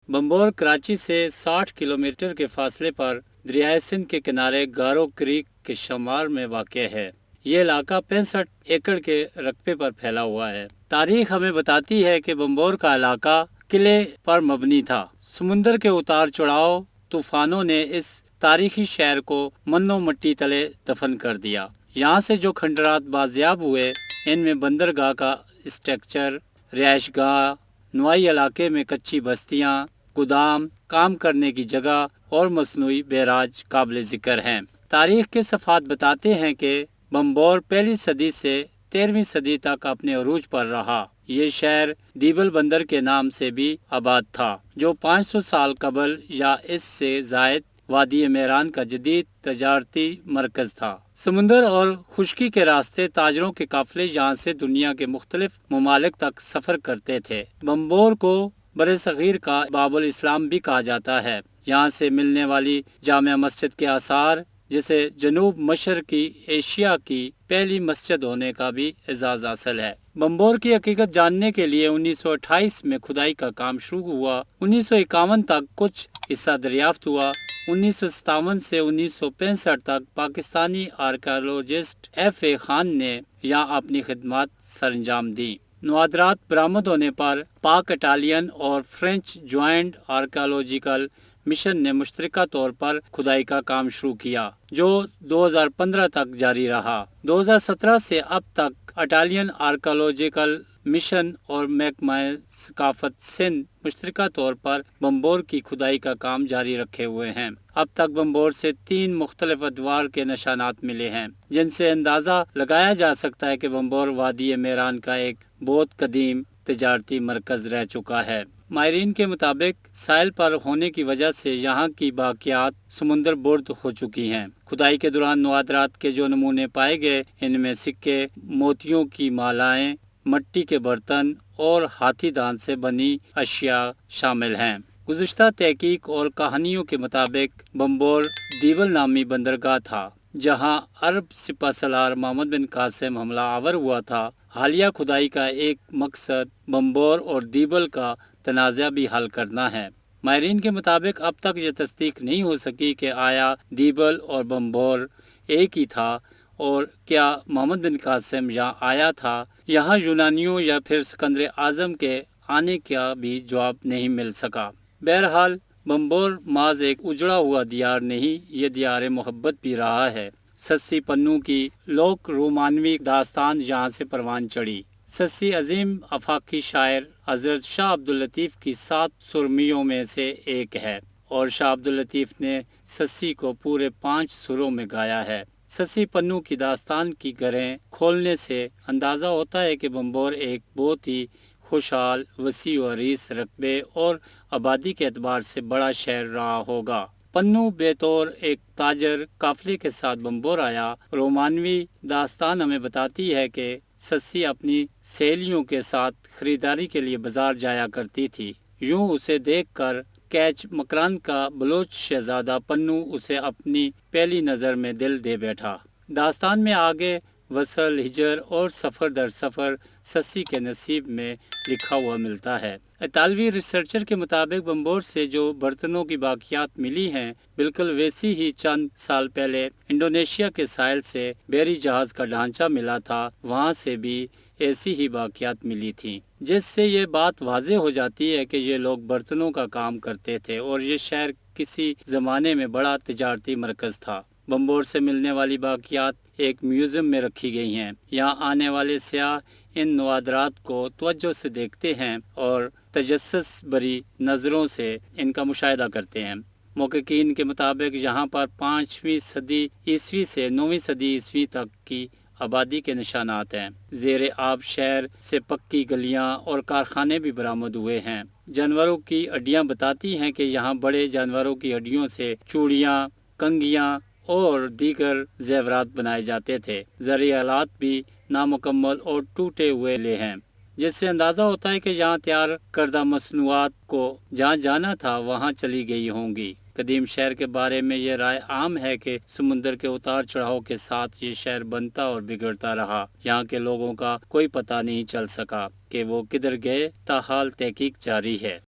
बम्बोर कराची से 60 किलोमीटर के फासले पर दरियाए सिंध के किनारे गारो क्रीक के शुमार में वाक़ है। ये इलाका 65 एकड़ के रकबे पर फैला हुआ है। तारीख हमें बताती है कि बम्बोर का इलाका किले पर मबनी था। समुंदर के उतार चढ़ाव तूफानों ने इस तारीखी शहर को मन्नो मट्टी तले दफन कर दिया। यहाँ से जो खंडरात बाजियाब हुए, इनमें बंदरगाह का स्ट्रक्चर, रिहाइशगाह, नुआई इलाके में कच्ची बस्तियाँ, गोदाम, काम करने की जगह और मसनूई बैराज काबिल जिक्र हैं। तारीख के सफ़ात बताते हैं कि बम्बोर पहली सदी से 13वीं सदी तक अपने अरूज पर रहा। ये शहर दीबल बंदर के नाम से भी आबाद था, जो 500 साल कबल या इससे जायद वादी मेरान का जदीद तजारती मरकज था। समुंदर और खुशकी के रास्ते ताजरों के काफिले यहाँ से दुनिया के मुख्तलिफ ममालिक तक सफर करते थे। बम्बोर को बरे सगीर का बाबुल इस्लाम भी कहा जाता है। यहाँ से मिलने वाली जामिया मस्जिद के आसार, जिसे जनूब मशरकी एशिया की पहली मस्जिद होने का भी एजाज हासिल है। बम्बोर की हकीकत जानने के लिए 1928 में खुदाई का काम शुरू हुआ। 1951 तक कुछ हिस्सा दरियाफ्त हुआ। 1957 से 1965 तक पाकिस्तानी आर्कियोलॉजिस्ट F.A. खान ने यहाँ अपनी खिदमत सरंजाम दी। नवादरात बरामद होने पर पाक इटालियन और फ्रेंच ज्वाइंट आर्कियोलॉजिकल मिशन ने मुश्तरका तौर पर खुदाई का काम शुरू किया, जो 2015 तक जारी रहा। 2017 से अब तक इटालियन आर्कियोलॉजिकल मिशन और महकमा सकाफत सिंध मुश्तरका तौर पर बम्बोर की खुदाई का काम जारी रखे हुए हैं। अब तक बम्बोर से 3 मुख्तलिफ अदवार के निशानात मिले हैं, जिनसे अंदाजा लगाया जा सकता है कि बम्बोर वादी मेरान का एक बहुत कदीम तजारती मरकज रह चुका है। माहिरीन के मुताबिक साहिल पर होने की वजह से यहाँ की बाकियात समुंदर बुर्द हो चुकी हैं। खुदाई के दौरान नवादरात के जो नमूने पाए गए, इनमें सिक्के, मोतियों की मालाएं, मट्टी के बर्तन और हाथी दांत से बनी अशिया शामिल हैं। गुज़िश्ता तहकीक और कहानियों के मुताबिक बम्बोर दीवल नामी बंदरगाह था, जहां अरब सिपहसालार मोहम्मद बिन कासिम हमला आवर हुआ था। हालिया खुदाई का एक मकसद बम्बोर और दीवल का तनाज़ा भी हल करना है। माहिरीन के मुताबिक अब तक ये तस्दीक नहीं हो सकी कि आया दीवल और बम्बोर एक ही था और क्या मोहम्मद बिन कासिम यहाँ आया था। यहाँ यूनानियों या फिर सिकंदर आजम के आने का भी जवाब नहीं मिल सका। बहरहाल बम्बोर माज एक उजड़ा हुआ दियार नहीं, ये दियार मोहब्बत भी रहा है। सस्सी पन्नू की लोक रोमानवी दास्तान यहाँ से परवान चढ़ी। सस्सी अजीम अफाकी शायर हजरत शाह अब्दुल लतीफ़ की 7 सुरमियों में से एक है और शाह अब्दुल लतीफ़ ने सस्सी को पूरे 5 सुरों में गाया है। सस्सी पन्नू की दास्तान की गरें खोलने से अंदाज़ा होता है कि बम्बोर एक बहुत ही खुशहाल, वसी व अरीस रकबे और आबादी के एतबार से बड़ा शहर रहा होगा। पन्नू बेतौर एक ताजर काफिले के साथ बम्बोर आया। रोमानवी दास्तान हमें बताती है कि सस्सी अपनी सहेलियों के साथ खरीदारी के लिए बाजार जाया करती थी। यूं उसे देखकर कैच मकरान का बलोच शहजादा पन्नू उसे अपनी पहली नज़र में दिल दे बैठा। दास्तान में आगे वसल, हिजर और सफ़र दर सफ़र सस्सी के नसीब में लिखा हुआ मिलता है। इतालवी रिसर्चर के मुताबिक बम्बोर से जो बर्तनों की बाकियात मिली हैं, बिल्कुल वैसी ही चंद साल पहले इंडोनेशिया के साहिल से बहरी जहाज का ढांचा मिला था, वहाँ से भी ऐसी ही बाकियात मिली थी, जिससे ये बात वाज़ेह हो जाती है कि ये लोग बर्तनों का काम करते थे और ये शहर किसी ज़माने में बड़ा तिजारती मरकज़ था। बम्बोर से मिलने वाली बाकियात एक म्यूज़ियम में रखी गई हैं। यहाँ आने वाले सियाह इन नवादरात को तवज्जो से देखते हैं और तजस्सुस भरी नज़रों से इनका मुशाहिदा करते हैं। मुहक्किकीन के मुताबिक यहाँ पर 5वीं सदी ईस्वी से 9वीं सदी ईस्वी तक की आबादी के निशानात हैं। ज़ेरे आब शहर से पक्की गलियाँ और कारखाने भी बरामद हुए हैं। जानवरों की हड्डियाँ बताती हैं कि यहाँ बड़े जानवरों की हड्डियों से चूड़ियाँ, कंघियाँ और दीगर जेवरात बनाए जाते थे। ज़रिए आलात भी नामुकम्मल और टूटे हुए ले हैं, जिससे अंदाज़ा होता है कि यहाँ तैयार करदा मसनूआत को जहाँ जाना था वहाँ चली गई होंगी। कदीम शहर के बारे में ये राय आम है कि समुंदर के उतार चढ़ाव के साथ ये शहर बनता और बिगड़ता रहा। यहाँ के लोगों का कोई पता नहीं चल सका कि वो किधर गए, ताहाल तहकीक जारी है।